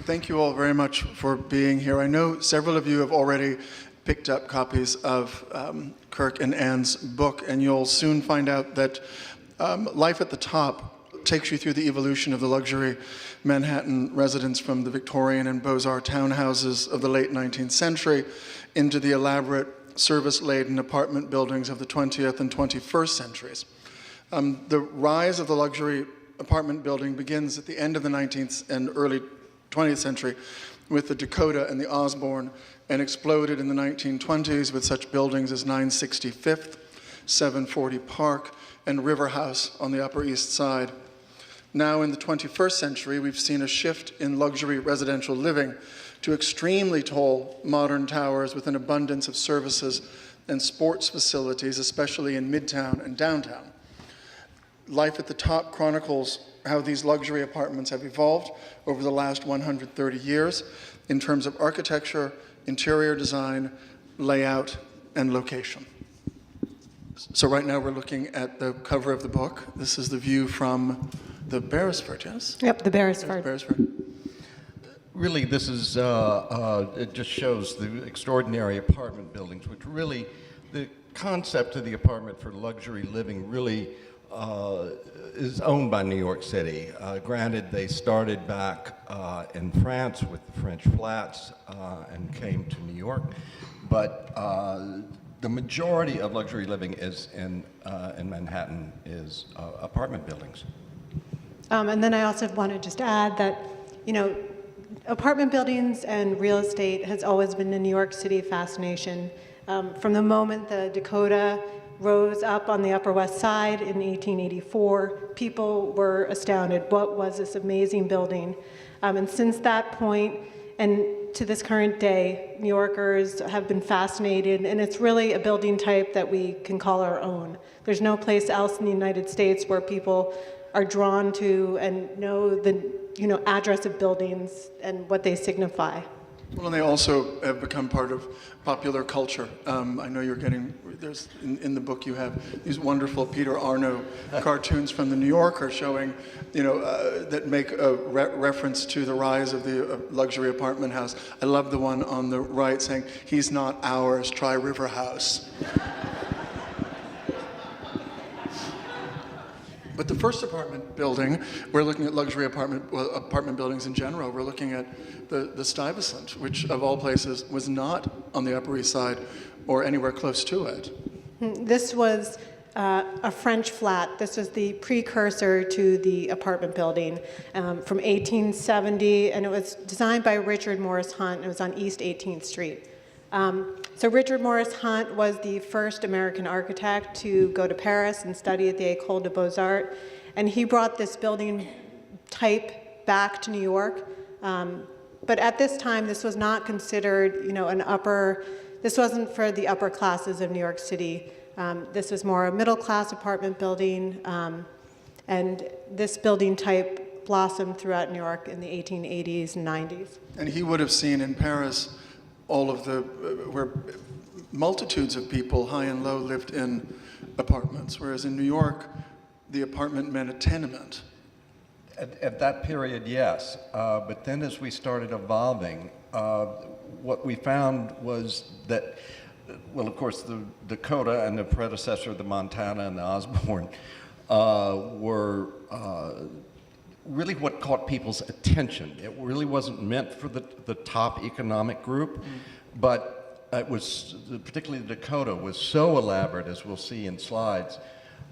Thank you all very much for being here. I know several of you have already picked up copies of Kirk and Ann's book, and you'll soon find out that Life at the Top takes you through the evolution of the luxury Manhattan residence from the Victorian and Beaux-Arts townhouses of the late 19th century into the elaborate service-laden apartment buildings of the 20th and 21st centuries. The rise of the luxury apartment building begins at the end of the 19th and early 20th century with the Dakota and the Osborne, and exploded in the 1920s with such buildings as 960 Fifth, 740 Park, and River House on the Upper East Side. Now in the 21st century, we've seen a shift in luxury residential living to extremely tall modern towers with an abundance of services and sports facilities, especially in Midtown and downtown. Life at the Top chronicles how these luxury apartments have evolved over the last 130 years in terms of architecture, interior design, layout, and location. So right now we're looking at the cover of the book. This is the view from the Beresford, yes? Yep, the Beresford. Beresford. Really, this is, it just shows the extraordinary apartment buildings, which really, the concept of the apartment for luxury living really is owned by New York City. Granted, they started back in France with the French flats and came to New York, but the majority of luxury living is in Manhattan is apartment buildings. And then I also want to just add that, you know, apartment buildings and real estate has always been the New York City fascination. From the moment the Dakota rose up on the Upper West Side in 1884, people were astounded. What was this amazing building? And since that point and to this current day, New Yorkers have been fascinated, and it's really a building type that we can call our own. There's no place else in the United States where people are drawn to and know the address of buildings and what they signify. Well, and they also have become part of popular culture. I know you're getting, there's, in the book you have these wonderful Peter Arno cartoons from the New Yorker showing, that make a reference to the rise of the luxury apartment house. I love the one on the right saying, "He's not ours, try River House." But the first apartment building, we're looking at luxury apartment buildings in general. We're looking at the Stuyvesant, which of all places was not on the Upper East Side or anywhere close to it. This was a French flat. This was the precursor to the apartment building from 1870, and it was designed by Richard Morris Hunt. It was on East 18th Street. So Richard Morris Hunt was the first American architect to go to Paris and study at the École des Beaux-Arts, and he brought this building type back to New York. But at this time, this was not considered, this wasn't for the upper classes of New York City. This was more a middle-class apartment building, and this building type blossomed throughout New York in the 1880s and 90s. And he would have seen in Paris all of where multitudes of people, high and low, lived in apartments, whereas in New York, the apartment meant a tenement. At that period, yes. But then as we started evolving, what we found was that, well, of course, the Dakota and the predecessor, the Montana and the Osborne, were really what caught people's attention. It really wasn't meant for the top economic group, but it was, particularly the Dakota, was so elaborate, as we'll see in slides,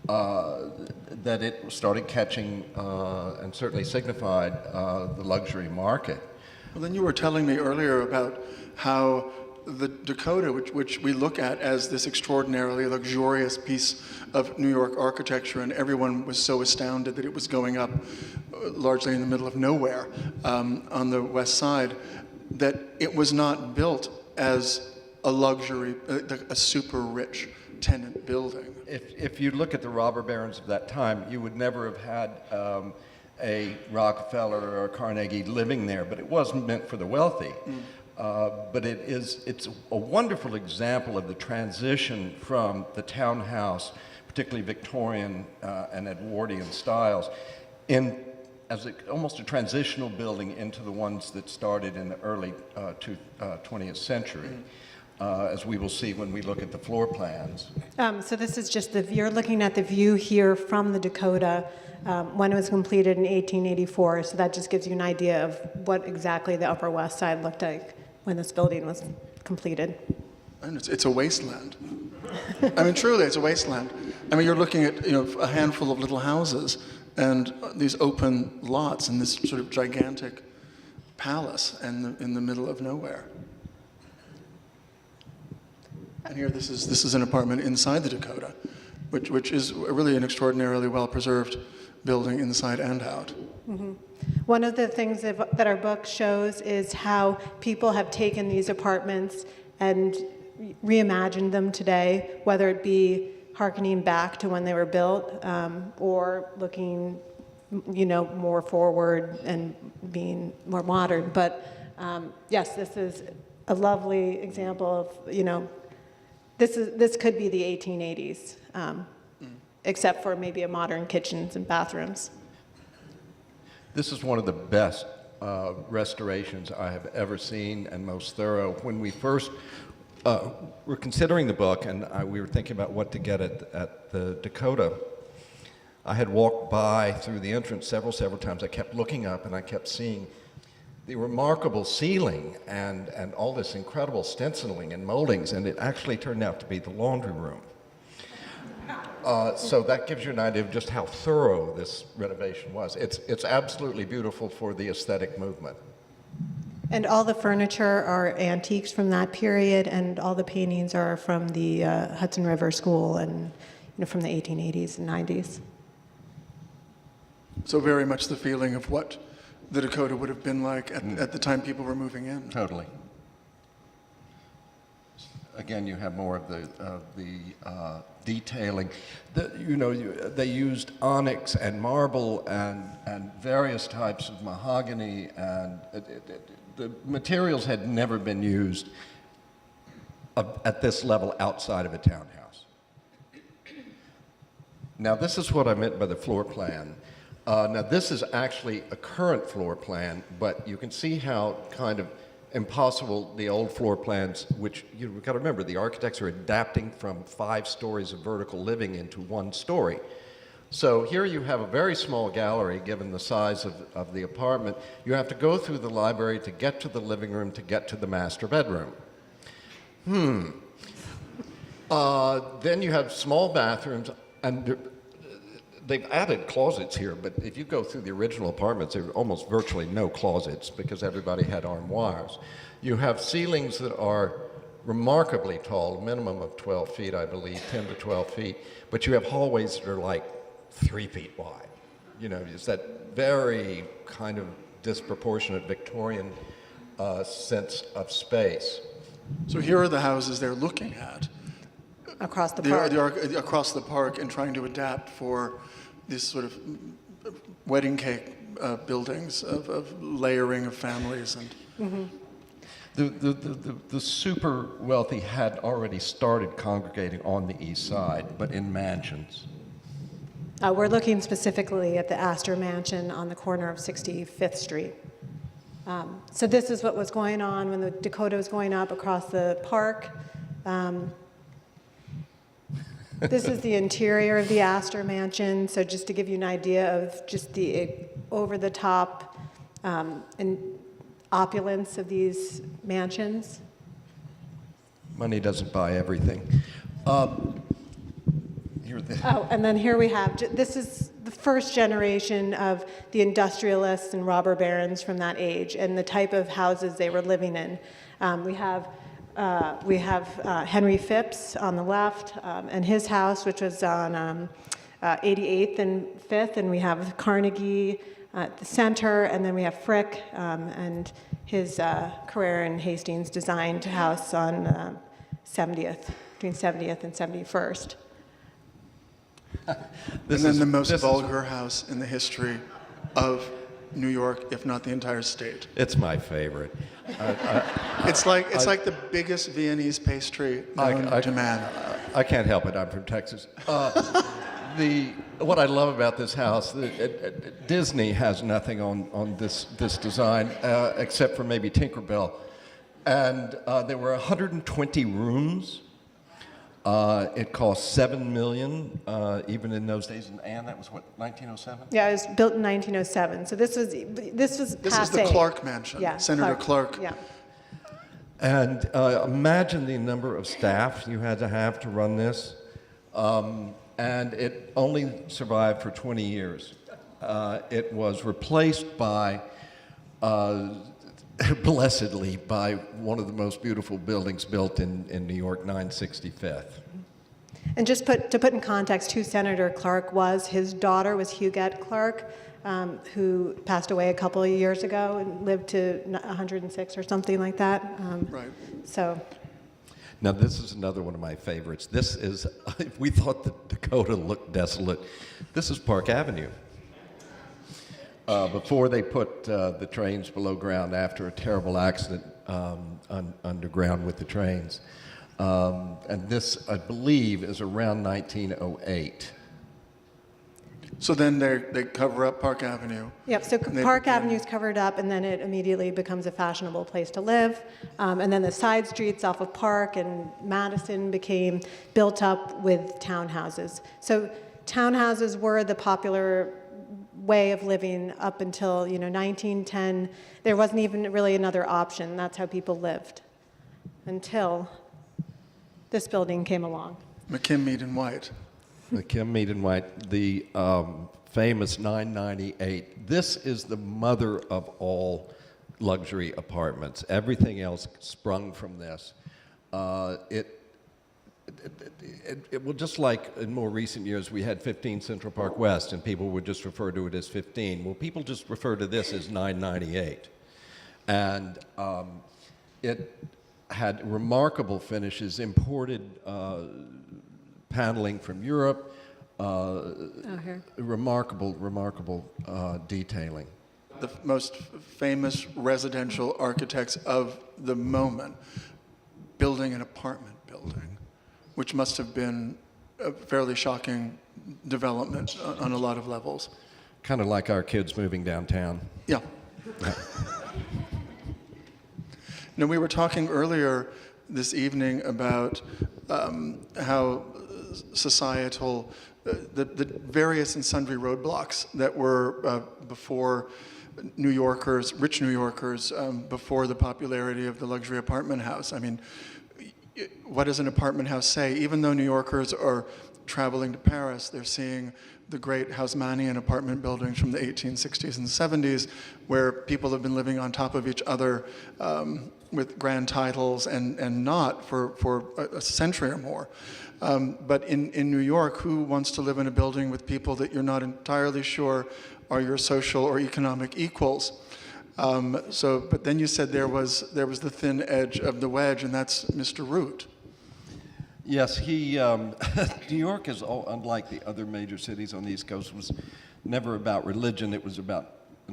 that it started catching and certainly signified the luxury market. Well, then you were telling me earlier about how the Dakota, which we look at as this extraordinarily luxurious piece of New York architecture, and everyone was so astounded that it was going up largely in the middle of nowhere on the west side, that it was not built as a luxury, a super rich tenant building. If you look at the robber barons of that time, you would never have had a Rockefeller or a Carnegie living there, but it wasn't meant for the wealthy. But it's a wonderful example of the transition from the townhouse, particularly Victorian and Edwardian styles, almost a transitional building into the ones that started in the early 20th century, as we will see when we look at the floor plans. So this is just you're looking at the view here from the Dakota when it was completed in 1884. So that just gives you an idea of what exactly the Upper West Side looked like when this building was completed. And it's a wasteland. I mean, truly, it's a wasteland. I mean, you're looking at a handful of little houses and these open lots and this sort of gigantic palace in the middle of nowhere. And here, this is an apartment inside the Dakota, which is really an extraordinarily well-preserved building inside and out. Mm-hmm. One of the things that our book shows is how people have taken these apartments and reimagined them today, whether it be hearkening back to when they were built or looking, more forward and being more modern. But yes, this is a lovely example of, this could be the 1880s, except for maybe a modern kitchens and bathrooms. This is one of the best restorations I have ever seen and most thorough. When we first were considering the book and we were thinking about what to get at the Dakota, I had walked by through the entrance several times. I kept looking up and I kept seeing the remarkable ceiling and all this incredible stenciling and moldings, and it actually turned out to be the laundry room. So that gives you an idea of just how thorough this renovation was. It's absolutely beautiful for the aesthetic movement. And all the furniture are antiques from that period, and all the paintings are from the Hudson River School and from the 1880s and 90s. So very much the feeling of what the Dakota would have been like at the time people were moving in. Totally. Again, you have more of the detailing. They used onyx and marble and various types of mahogany, and the materials had never been used at this level outside of a townhouse. Now, this is what I meant by the floor plan. Now, this is actually a current floor plan, but you can see how kind of impossible the old floor plans, which you've got to remember, the architects are adapting from 5 stories of vertical living into 1 story. So here you have a very small gallery, given the size of the apartment. You have to go through the library to get to the living room, to get to the master bedroom. Then you have small bathrooms, and they've added closets here, but if you go through the original apartments, there are almost virtually no closets because everybody had armoires. You have ceilings that are remarkably tall, a minimum of 12 feet, I believe, 10 to 12 feet, but you have hallways that are like 3 feet wide. It's that very kind of disproportionate Victorian sense of space. So here are the houses they're looking at. Across the park. Across the park, and trying to adapt for this sort of wedding cake buildings of layering of families and. The super wealthy had already started congregating on the east side, but in mansions. We're looking specifically at the Astor Mansion on the corner of 65th Street. So this is what was going on when the Dakota was going up across the park. This is the interior of the Astor Mansion. So just to give you an idea of just the over-the-top and opulence of these mansions. Money doesn't buy everything. And then here we have, this is the first generation of the industrialists and robber barons from that age and the type of houses they were living in. We have Henry Phipps on the left and his house, which was on 88th and 5th, and we have Carnegie at the center, and then we have Frick and his Carrera and Hastings designed house on 70th, between 70th and 71st. And then the most vulgar house in the history of New York, if not the entire state. It's my favorite. It's like the biggest Viennese pastry known to man. I can't help it. I'm from Texas. What I love about this house, Disney has nothing on this design except for maybe Tinkerbell. And there were 120 rooms. It cost $7 million, even in those days. And Anne, that was what, 1907? Yeah, it was built in 1907. So this was This is the passé. Clark Mansion, Yeah, Senator Clark. Yeah. And imagine the number of staff you had to have to run this. And it only survived for 20 years. It was replaced by, blessedly, by one of the most beautiful buildings built in New York, 965th. And just to put in context who Senator Clark was, his daughter was Hugh Clark, who passed away a couple of years ago and lived to 106 or something like that. Right. So. Now, this is another one of my favorites. This is, we thought that Dakota looked desolate. This is Park Avenue. Before they put the trains below ground after a terrible accident underground with the trains. And this, I believe, is around 1908. So then they cover up Park Avenue. Yep, so Park Avenue is covered up, and then it immediately becomes a fashionable place to live. And then the side streets off of Park and Madison became built up with townhouses. So townhouses were the popular way of living up until 1910. There wasn't even really another option. That's how people lived until this building came along. McKim, Mead and White. McKim, Mead and White, the famous 998. This is the mother of all luxury apartments. Everything else sprung from this. It well, just like in more recent years, we had 15 Central Park West, and people would just refer to it as 15. Well, people just refer to this as 998. And it had remarkable finishes, imported paneling from Europe, remarkable detailing. The most famous residential architects of the moment building an apartment building, which must have been a fairly shocking development on a lot of levels. Kind of like our kids moving downtown. Yeah. Now, we were talking earlier this evening about how societal, the various and sundry roadblocks that were before New Yorkers, rich New Yorkers, before the popularity of the luxury apartment house. I mean, what does an apartment house say? Even though New Yorkers are traveling to Paris, they're seeing the great Haussmannian apartment buildings from the 1860s and 70s, where people have been living on top of each other with grand titles and not for a century or more. But in New York, who wants to live in a building with people that you're not entirely sure are your social or economic equals? But then you said there was the thin edge of the wedge, and that's Mr. Root. Yes, New York is, unlike the other major cities on the East Coast, was never about religion. It was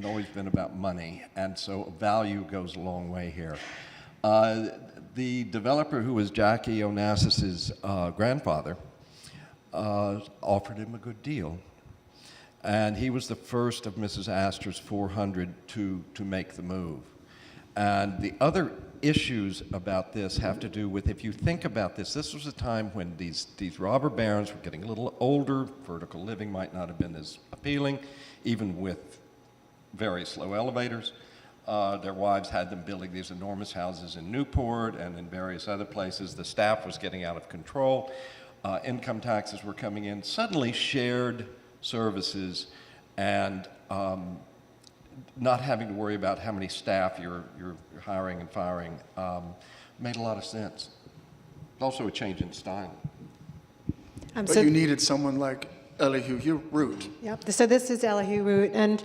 always been about money, and so value goes a long way here. The developer, who was Jackie Onassis's grandfather, offered him a good deal. And he was the first of Mrs. Astor's 400 to make the move. And the other issues about this have to do with, if you think about this was a time when these robber barons were getting a little older. Vertical living might not have been as appealing, even with very slow elevators. Their wives had them building these enormous houses in Newport and in various other places. The staff was getting out of control. Income taxes were coming in. Suddenly, shared services and not having to worry about how many staff you're hiring and firing made a lot of sense. Also a change in style. But you needed someone like Elihu Root. Yep, so this is Elihu Root, and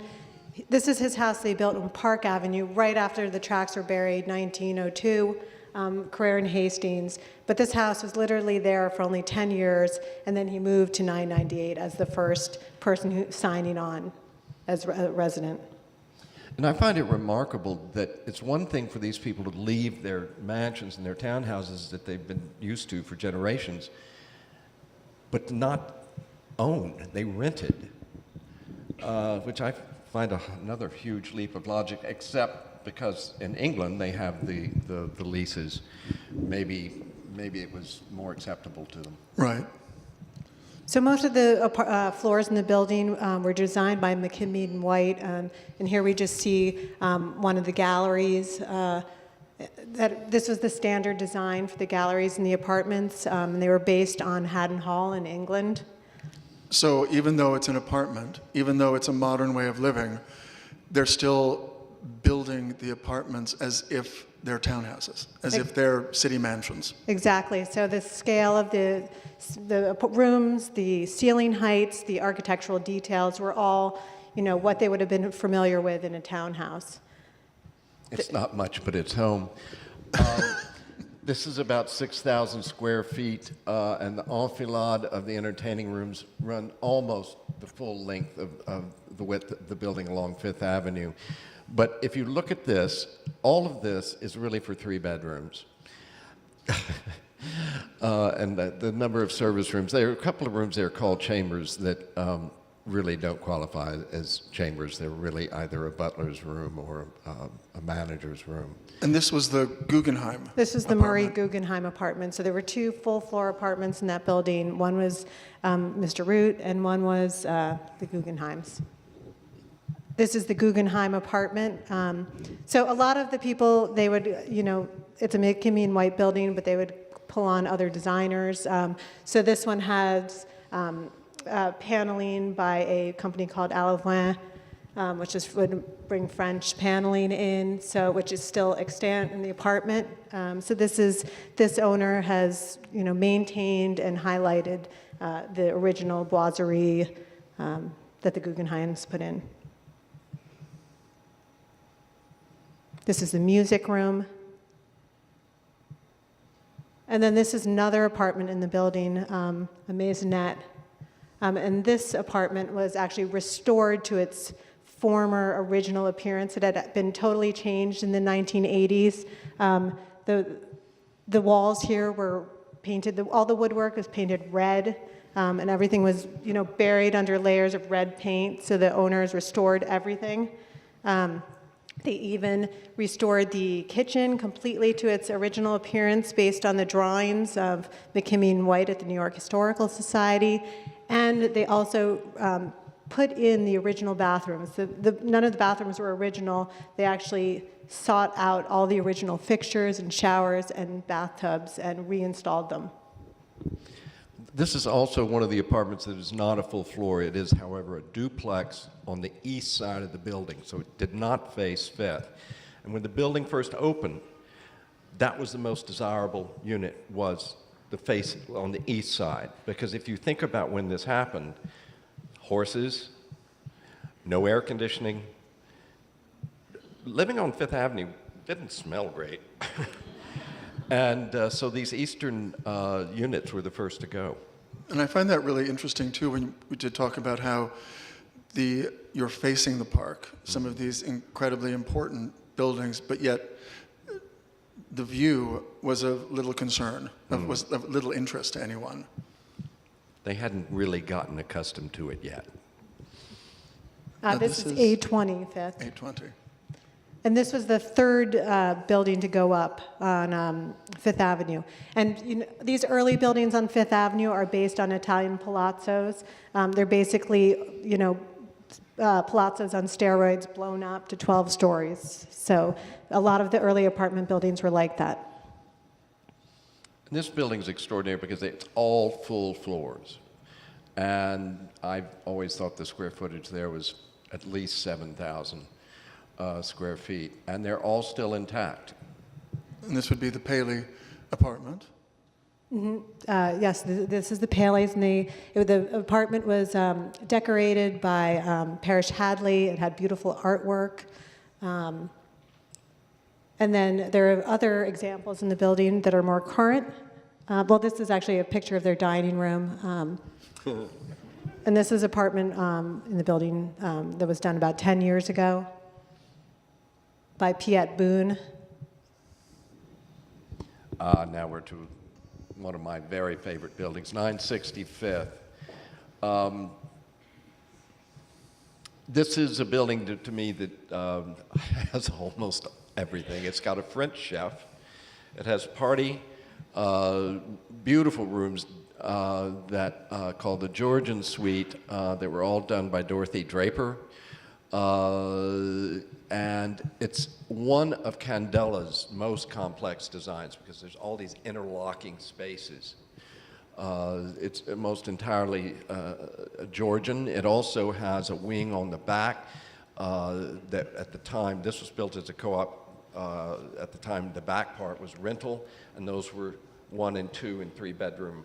this is his house they built on Park Avenue right after the tracks were buried, 1902, Carrere and Hastings. But this house was literally there for only 10 years, and then he moved to 998 as the first person signing on as a resident. And I find it remarkable that it's one thing for these people to leave their mansions and their townhouses that they've been used to for generations, but not own, they rented, which I find another huge leap of logic, except because in England they have the leases. Maybe it was more acceptable to them. Right. So most of the floors in the building were designed by McKinney and White, and here we just see one of the galleries. This was the standard design for the galleries in the apartments, and they were based on Haddon Hall in England. So even though it's an apartment, even though it's a modern way of living, they're still building the apartments as if they're townhouses, as if they're city mansions. Exactly. So the scale of the rooms, the ceiling heights, the architectural details were all, what they would have been familiar with in a townhouse. It's not much, but it's home. This is about 6,000 square feet, and the enfilade of the entertaining rooms run almost the full length of the width of the building along Fifth Avenue. But if you look at this, all of this is really for 3 bedrooms. And the number of service rooms, there are a couple of rooms there called chambers that really don't qualify as chambers. They're really either a butler's room or a manager's room. And this was the Guggenheim. This is the Murray Guggenheim apartment. So there were 2 full-floor apartments in that building. One was Mr. Root, and one was the Guggenheims. This is the Guggenheim apartment. So a lot of the people, they would, it's a McKinney and White building, but they would pull on other designers. So this one has paneling by a company called Elihu, which would bring French paneling in, which is still extant in the apartment. So this owner has maintained and highlighted the original boiserie that the Guggenheims put in. This is the music room. And then this is another apartment in the building, a maisonette. And this apartment was actually restored to its former original appearance. It had been totally changed in the 1980s. The walls here were painted, all the woodwork was painted red, and everything was buried under layers of red paint, so the owners restored everything. They even restored the kitchen completely to its original appearance based on the drawings of McKinney and White at the New York Historical Society. And they also put in the original bathrooms. None of the bathrooms were original. They actually sought out all the original fixtures and showers and bathtubs and reinstalled them. This is also one of the apartments that is not a full floor. It is, however, a duplex on the east side of the building, so it did not face Fifth. And when the building first opened, that was the most desirable unit, was the face on the east side. Because if you think about when this happened, horses, no air conditioning, living on Fifth Avenue didn't smell great. And so these eastern units were the first to go. And I find that really interesting, too, when we did talk about how you're facing the park, some of these incredibly important buildings, but yet the view was of little concern, was of little interest to anyone. They hadn't really gotten accustomed to it yet. This is A20 Fifth. 820. And this was the third building to go up on Fifth Avenue. And these early buildings on Fifth Avenue are based on Italian palazzos. They're basically, palazzos on steroids blown up to 12 stories. So a lot of the early apartment buildings were like that. And this building's extraordinary because it's all full floors. And I've always thought the square footage there was at least 7,000. Square feet, and they're all still intact. And this would be the Paley apartment? Mm-hmm. Yes, this is the Paleys, and the apartment was decorated by Parrish Hadley. It had beautiful artwork. And then there are other examples in the building that are more current. Well, this is actually a picture of their dining room. And this is an apartment in the building that was done about 10 years ago by Piet Boone. Now we're to one of my very favorite buildings, 965th. This is a building to me that has almost everything. It's got a French chef. It has party, beautiful rooms that called the Georgian Suite. They were all done by Dorothy Draper. And it's one of Candela's most complex designs because there's all these interlocking spaces. It's almost entirely Georgian. It also has a wing on the back that at the time, this was built as a co-op. At the time, the back part was rental, and those were 1 and 2 and 3 bedroom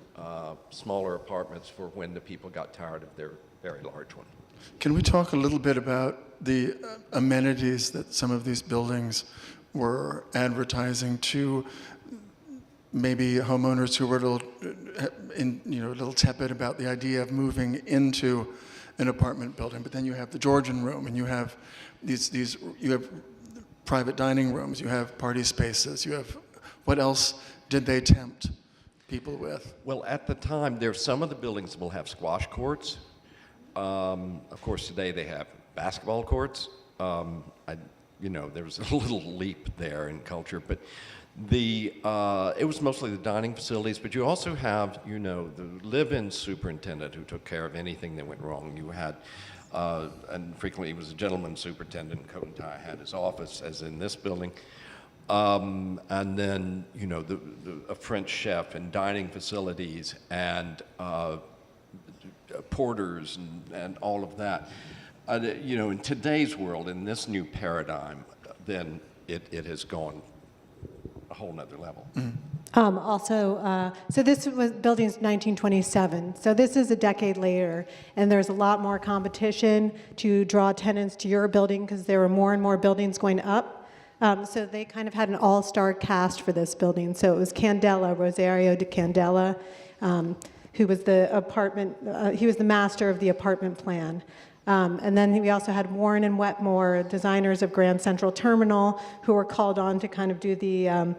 smaller apartments for when the people got tired of their very large one. Can we talk a little bit about the amenities that some of these buildings were advertising to maybe homeowners who were a little tepid about the idea of moving into an apartment building? But then you have the Georgian room, and you have you have private dining rooms, you have party spaces, you have, what else did they tempt people with? Well, at the time, some of the buildings will have squash courts. Of course, today they have basketball courts. There was a little leap there in culture, but it was mostly the dining facilities. But you also have, the live-in superintendent who took care of anything that went wrong. You had, and frequently he was a gentleman superintendent. Coat and tie, had his office, as in this building. And then, a French chef and dining facilities and porters and all of that. In today's world, in this new paradigm, then it has gone a whole nother level. So this was building's 1927. So this is a decade later, and there's a lot more competition to draw tenants to your building because there were more and more buildings going up. So they kind of had an all-star cast for this building. So it was Candela, Rosario de Candela, who was he was the master of the apartment plan. And then we also had Warren and Wetmore, designers of Grand Central Terminal, who were called on to kind of do the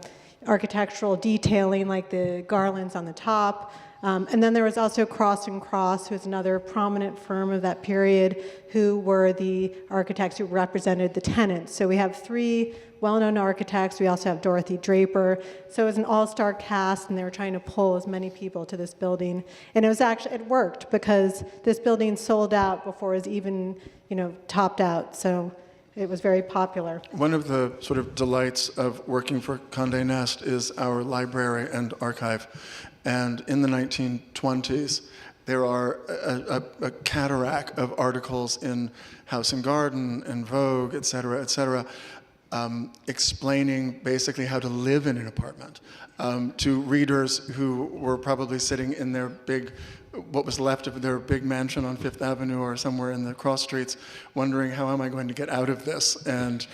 architectural detailing, like the garlands on the top. And then there was also Cross and Cross, who was another prominent firm of that period, who were the architects who represented the tenants. So we have 3 well-known architects. We also have Dorothy Draper. So it was an all-star cast, and they were trying to pull as many people to this building. And it worked because this building sold out before it was even, topped out. So it was very popular. One of the sort of delights of working for Condé Nast is our library and archive. And in the 1920s, there are a cataract of articles in House and Garden and Vogue, et cetera, explaining basically how to live in an apartment to readers who were probably sitting in their what was left of their big mansion on Fifth Avenue or somewhere in the cross streets, wondering how am I going to get out of this, and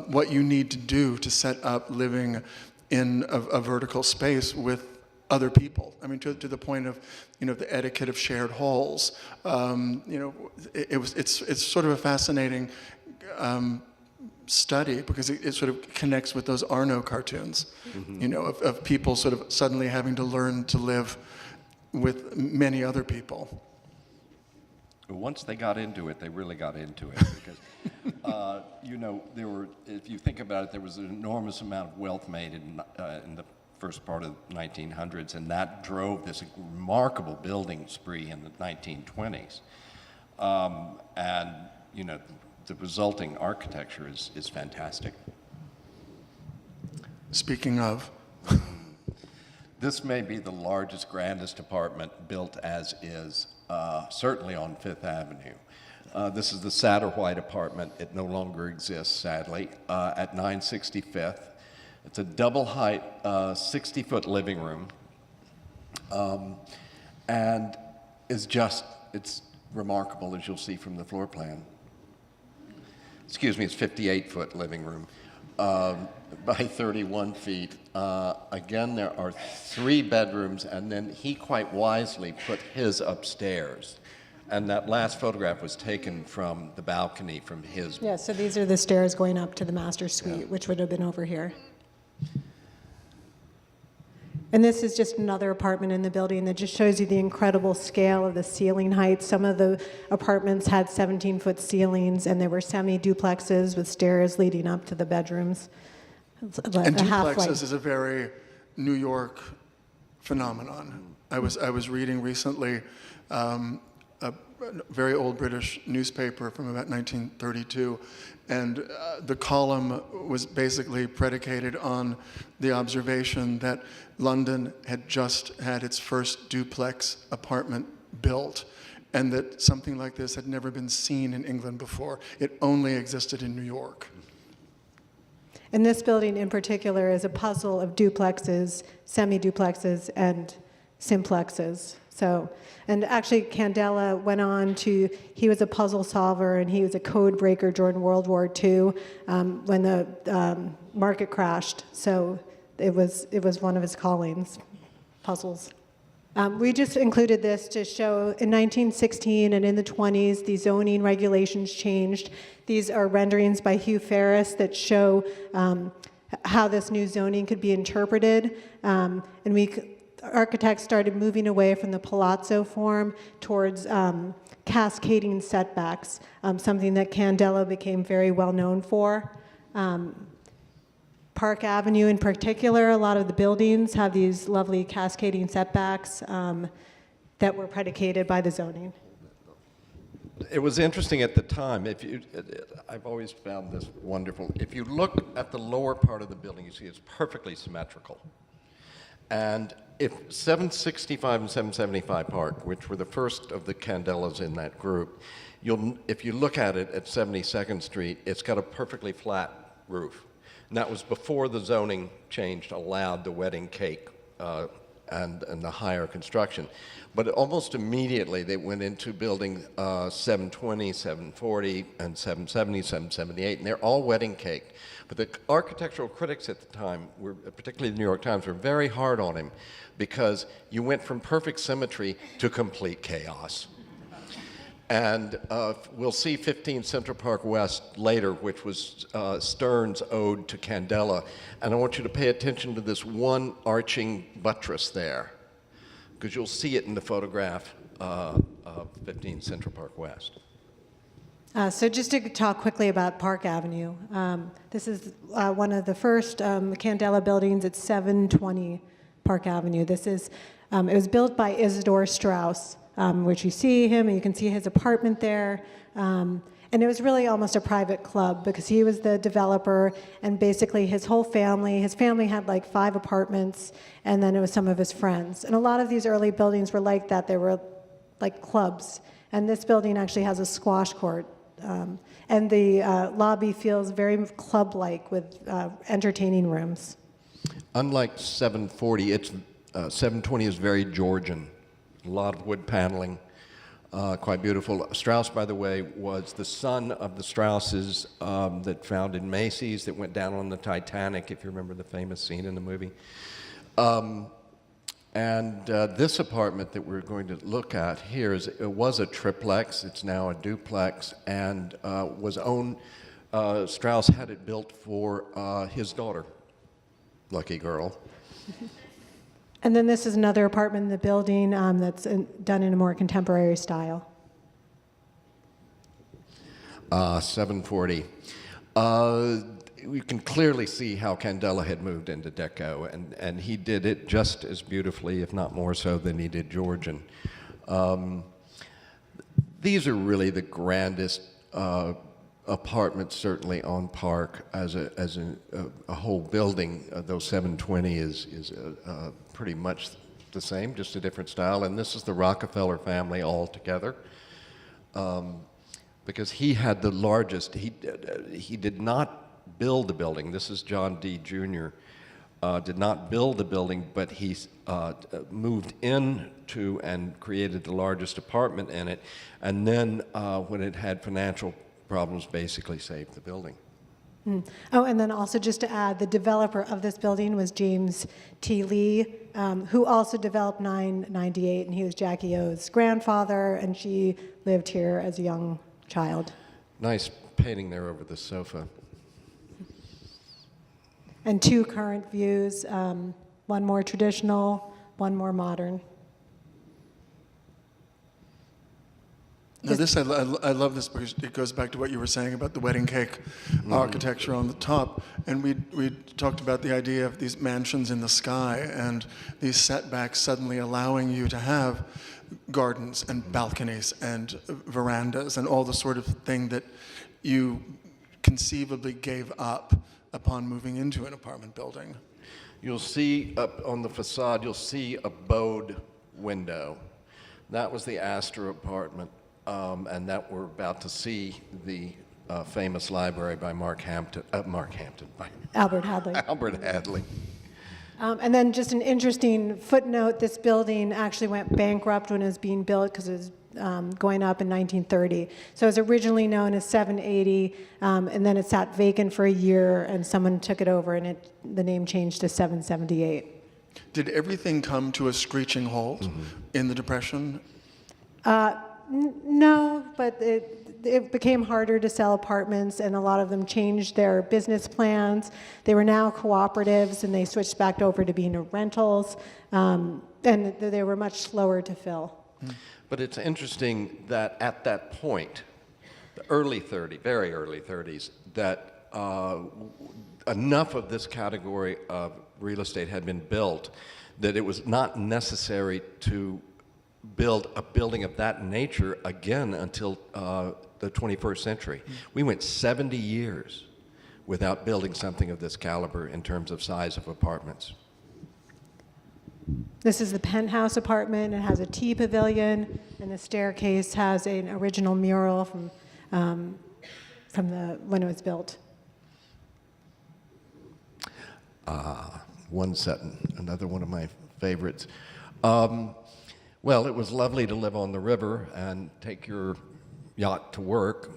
what you need to do to set up living in a vertical space with other people. I mean, to the point of, the etiquette of shared halls. It's sort of a fascinating study because it sort of connects with those Arno cartoons, of people sort of suddenly having to learn to live with many other people. Once they got into it, they really got into it because, if you think about it, there was an enormous amount of wealth made in the first part of the 1900s, and that drove this remarkable building spree in the 1920s. The resulting architecture is fantastic. Speaking of, this may be the largest, grandest apartment built as is, certainly on Fifth Avenue. This is the Satterwhite Apartment. It no longer exists, sadly, at 965th. It's a double-height, 60-foot living room, and it's remarkable, as you'll see from the floor plan. Excuse me, it's 58-foot living room by 31 feet. Again, there are 3 bedrooms, and then he quite wisely put his upstairs. And that last photograph was taken from the balcony from his. Yeah, so these are the stairs going up to the master suite, which would have been over here. And this is just another apartment in the building that just shows you the incredible scale of the ceiling height. Some of the apartments had 17-foot ceilings, and they were semi-duplexes with stairs leading up to the bedrooms. And duplexes is a very New York phenomenon. I was reading recently a very old British newspaper from about 1932, and the column was basically predicated on the observation that London had just had its first duplex apartment built, and that something like this had never been seen in England before. It only existed in New York. And this building in particular is a puzzle of duplexes, semi-duplexes, and simplexes. So, and actually Candela went on to, he was a puzzle solver and he was a code breaker during World War II when the market crashed. So it was one of his callings, puzzles. We just included this to show in 1916 and in the 20s, the zoning regulations changed. These are renderings by Hugh that show how this new zoning could be interpreted. Architects started moving away from the Palazzo form towards cascading setbacks, something that Candela became very well known for. Park Avenue in particular, a lot of the buildings have these lovely cascading setbacks that were predicated by the zoning. It was interesting at the time. I've always found this wonderful. If you look at the lower part of the building, you see it's perfectly symmetrical. And if 765 and 775 Park, which were the first of the Candelas in that group, if you look at it at 72nd Street, it's got a perfectly flat roof. And that was before the zoning changed, allowed the wedding cake and the higher construction. But almost immediately they went into building 720, 740, and 770, 778, and they're all wedding cake. But the architectural critics at the time, particularly the New York Times, were very hard on him because you went from perfect symmetry to complete chaos. And we'll see 15 Central Park West later, which was Stern's ode to Candela. And I want you to pay attention to this one arching buttress there, because you'll see it in the photograph of 15 Central Park West. So just to talk quickly about Park Avenue, this is one of the first Candela buildings at 720 Park Avenue. This is, it was built by Isidore Strauss, which you see him, and you can see his apartment there. And it was really almost a private club because he was the developer, and basically his whole family, his family had like 5 apartments, and then it was some of his friends. And a lot of these early buildings were like that. They were like clubs. And this building actually has a squash court. And the lobby feels very club-like with entertaining rooms. Unlike 740, 720 is very Georgian. A lot of wood paneling, quite beautiful. Strauss, by the way, was the son of the Strausses that founded Macy's, that went down on the Titanic, if you remember the famous scene in the movie. This apartment that we're going to look at here was a triplex. It's now a duplex, and was owned. Strauss had it built for his daughter. Lucky girl. And then this is another apartment in the building that's done in a more contemporary style. 740. We can clearly see how Candela had moved into Deco, and he did it just as beautifully, if not more so, than he did Georgian. These are really the grandest apartments, certainly on Park, as a whole building. Though 720 is pretty much the same, just a different style. And this is the Rockefeller family all together. Because he had the largest, he did not build the building. This is John D. Jr. Did not build the building, but he moved into and created the largest apartment in it, and then when it had financial problems, basically saved the building. Oh, and then also just to add, the developer of this building was James T. Lee, who also developed 998, and he was Jackie O's grandfather, and she lived here as a young child. Nice painting there over the sofa. And 2 current views. one more traditional, one more modern. Now this, I love this because it goes back to what you were saying about the wedding cake architecture on the top. And we talked about the idea of these mansions in the sky and these setbacks suddenly allowing you to have gardens and balconies and verandas and all the sort of thing that you conceivably gave up upon moving into an apartment building. You'll see up on the facade, you'll see a bowed window. That was the Astor Apartment. And that we're about to see the famous library by Albert Hadley. Albert Hadley. And then just an interesting footnote, this building actually went bankrupt when it was being built because it was going up in 1930. So it was originally known as 780, and then it sat vacant for a year, and someone took it over, and the name changed to 778. Did everything come to a screeching halt in the Depression? No, but it became harder to sell apartments, and a lot of them changed their business plans. They were now cooperatives, and they switched back over to being rentals, and they were much slower to fill. But it's interesting that at that point, the early 30s, very early 30s, that enough of this category of real estate had been built that it was not necessary to build a building of that nature again until the 21st century. We went 70 years without building something of this caliber in terms of size of apartments. This is the Penthouse apartment. It has a tea pavilion, and the staircase has an original mural from when it was built. One Sutton, another one of my favorites. Well, it was lovely to live on the river and take your yacht to work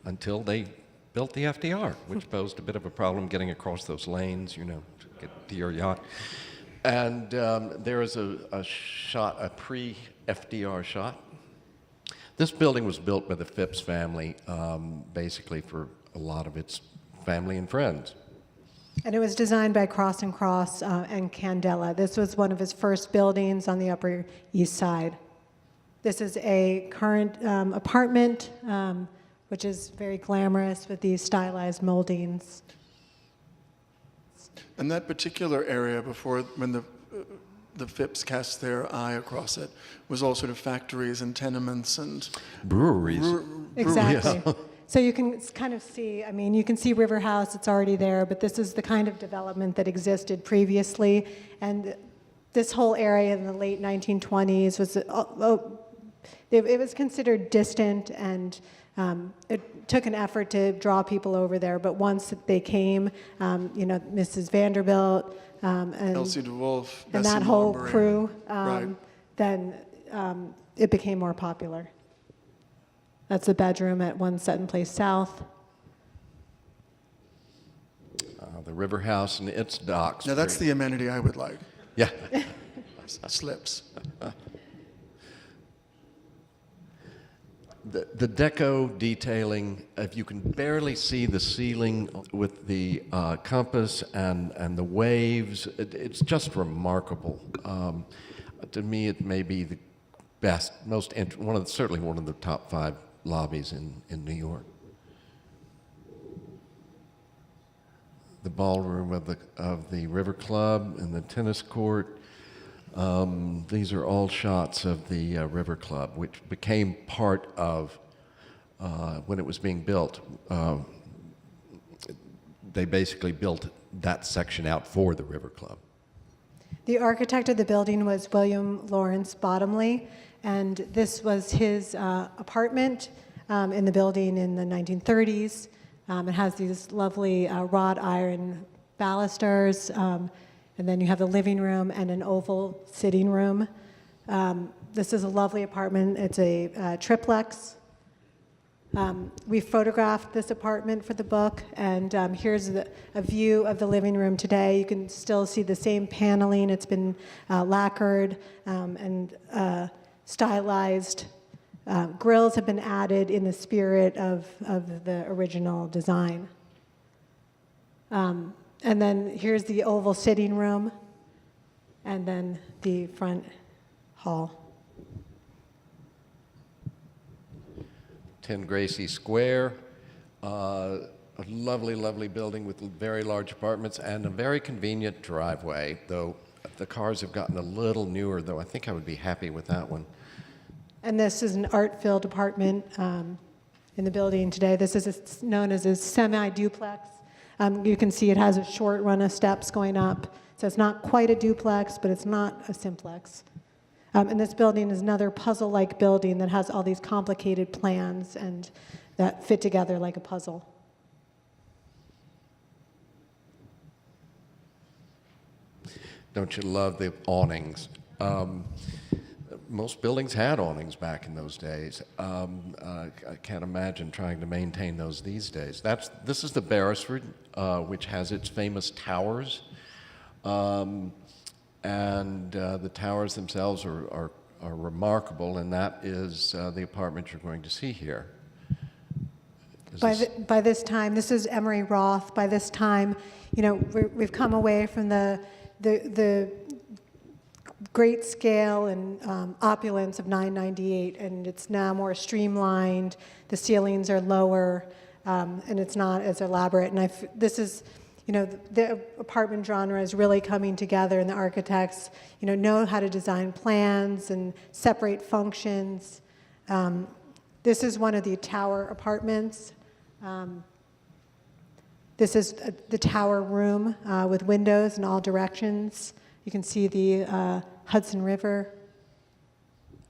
until they built the FDR, which posed a bit of a problem getting across those lanes, to get to your yacht. And there is a pre-FDR shot. This building was built by the Phipps family, basically for a lot of its family and friends. And it was designed by Cross and Cross and Candela. This was one of his first buildings on the Upper East Side. This is a current apartment, which is very glamorous with these stylized moldings. And that particular area before, when the Phipps cast their eye across it, was all sort of factories and tenements and breweries. Exactly. Yeah. So you can kind of see, you can see River House, it's already there, but this is the kind of development that existed previously. And this whole area in the late 1920s was, it was considered distant, and it took an effort to draw people over there. But once they came, Mrs. Vanderbilt and Elsie DeWolf, and that whole crew, then it became more popular. That's the bedroom at 1 Sutton Place South. The River House and its docks. Now that's the amenity I would like. Yeah. Slips. The deco detailing, if you can barely see the ceiling with the compass and the waves, it's just remarkable. To me, it may be the best, certainly one of the top 5 lobbies in New York. The ballroom of the River Club and the tennis court. These are all shots of the River Club, which became part of, when it was being built, they basically built that section out for the River Club. The architect of the building was William Lawrence Bottomley, and this was his apartment in the building in the 1930s. It has these lovely wrought iron balusters, and then you have the living room and an oval sitting room. This is a lovely apartment. It's a triplex. We photographed this apartment for the book, and here's a view of the living room today. You can still see the same paneling. It's been lacquered and stylized. Grills have been added in the spirit of the original design. And then here's the oval sitting room. and then the front hall. 10 Gracie Square, a lovely, lovely building with very large apartments and a very convenient driveway, though the cars have gotten a little newer, though I think I would be happy with that one. And this is an art-filled apartment in the building today. This is known as a semi-duplex. You can see it has a short run of steps going up. So it's not quite a duplex, but it's not a simplex. And this building is another puzzle-like building that has all these complicated plans and that fit together like a puzzle. Don't you love the awnings? Most buildings had awnings back in those days. I can't imagine trying to maintain those these days. This is the Beresford, which has its famous towers. And the towers themselves are remarkable, and that is the apartment you're going to see here. By this time, this is Emory Roth. By this time, you know, we've come away from the great scale and opulence of 998, and it's now more streamlined. The ceilings are lower, and it's not as elaborate. And this is, you know, the apartment genre is really coming together, and the architects, you know how to design plans and separate functions. This is one of the tower apartments. This is the tower room with windows in all directions. You can see the Hudson River.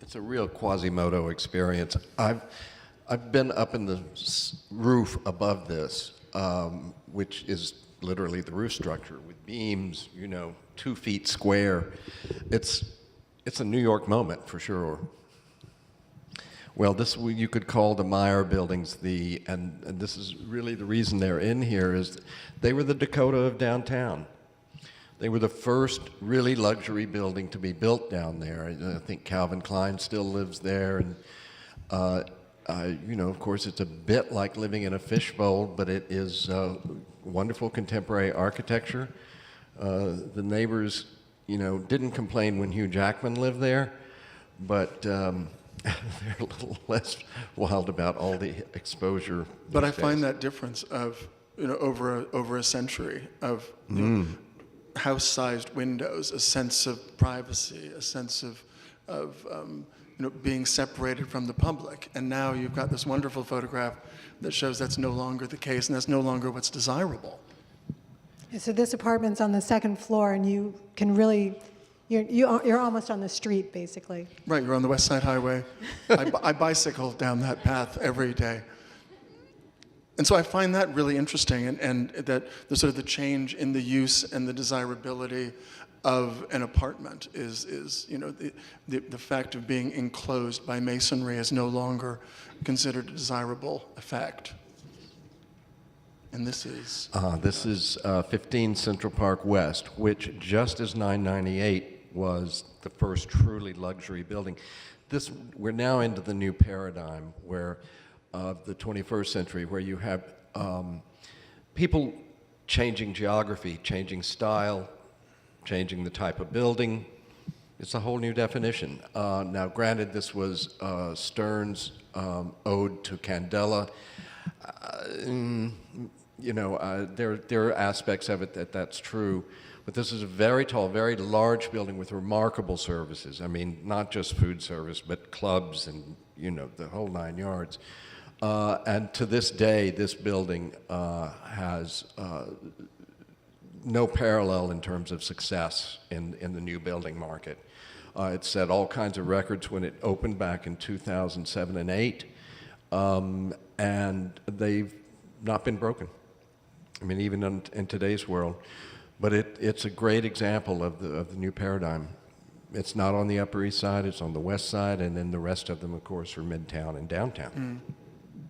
It's a real Quasimodo experience. I've been up in the roof above this, which is literally the roof structure with beams, 2 feet square. It's a New York moment for sure. Well, this you could call the Meyer buildings and this is really the reason they're in here is they were the Dakota of downtown. They were the first really luxury building to be built down there. I think Calvin Klein still lives there, and of course, it's a bit like living in a fishbowl, but it is wonderful contemporary architecture. The neighbors, didn't complain when Hugh Jackman lived there, but they're a little less wild about all the exposure. But I find that difference of, over a century of house-sized windows, a sense of privacy, a sense of being separated from the public. And now you've got this wonderful photograph that shows that's no longer the case, and that's no longer what's desirable. So this apartment's on the second floor, and you can really, you're almost on the street, basically. Right, you're on the West Side Highway. I bicycle down that path every day. And so I find that really interesting, and that the sort of the change in the use and the desirability of an apartment is the fact of being enclosed by masonry is no longer considered a desirable effect. And this is? This is 15 Central Park West, which just as 998 was the first truly luxury building. We're now into the new paradigm where of the 21st century, where you have people changing geography, changing style, changing the type of building. It's a whole new definition. Now, granted, this was Stern's ode to Candela. There are aspects of it that's true, but this is a very tall, very large building with remarkable services. I mean, not just food service, but clubs and, the whole 9 yards. And to this day, this building has no parallel in terms of success in the new building market. It set all kinds of records when it opened back in 2007 and 8, and they've not been broken. I mean, even in today's world. But it's a great example of the new paradigm. It's not on the Upper East Side, it's on the West Side, and then the rest of them, of course, are Midtown and downtown.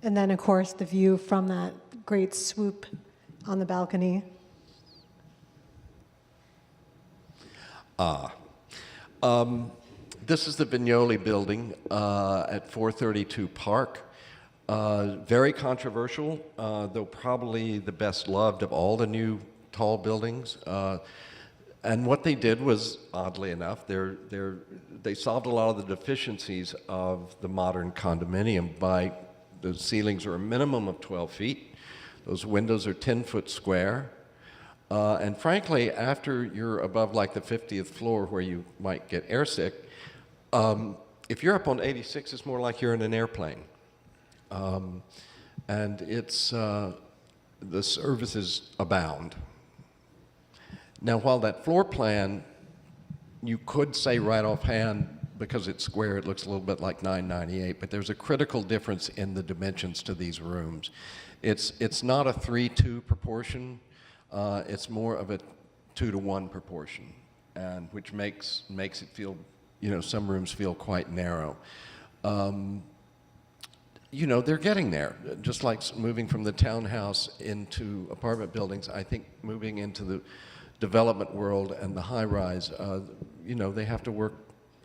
And then, of course, the view from that great swoop on the balcony. This is the Vignelli building at 432 Park. Very controversial, though probably the best loved of all the new tall buildings. And what they did was, oddly enough, they solved a lot of the deficiencies of the modern condominium by the ceilings are a minimum of 12 feet. Those windows are 10 foot square. And frankly, after you're above like the 50th floor where you might get airsick, if you're up on 86, it's more like you're in an airplane. And it's, the services abound. Now, while that floor plan, you could say right offhand, because it's square, it looks a little bit like 998, but there's a critical difference in the dimensions to these rooms. It's not a 3-2 proportion, it's more of a 2-to-1 proportion, and which makes it feel, some rooms feel quite narrow. They're getting there. Just like moving from the townhouse into apartment buildings, I think moving into the development world and the high-rise, they have to work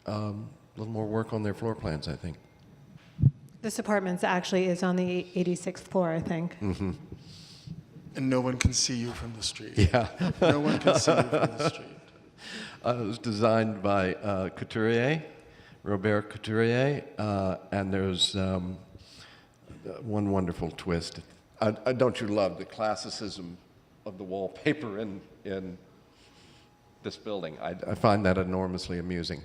a little more work on their floor plans, I think. This apartment actually is on the 86th floor, I think. Mm-hmm. And no one can see you from the street. Yeah. No one can see you from the street. It was designed by Robert Couturier, and there's one wonderful twist. Don't you love the classicism of the wallpaper in this building? I find that enormously amusing.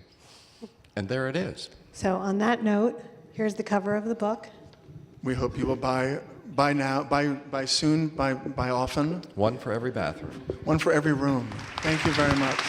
And there it is. So on that note, here's the cover of the book. We hope you will buy soon, buy often. One for every bathroom. One for every room. Thank you very much.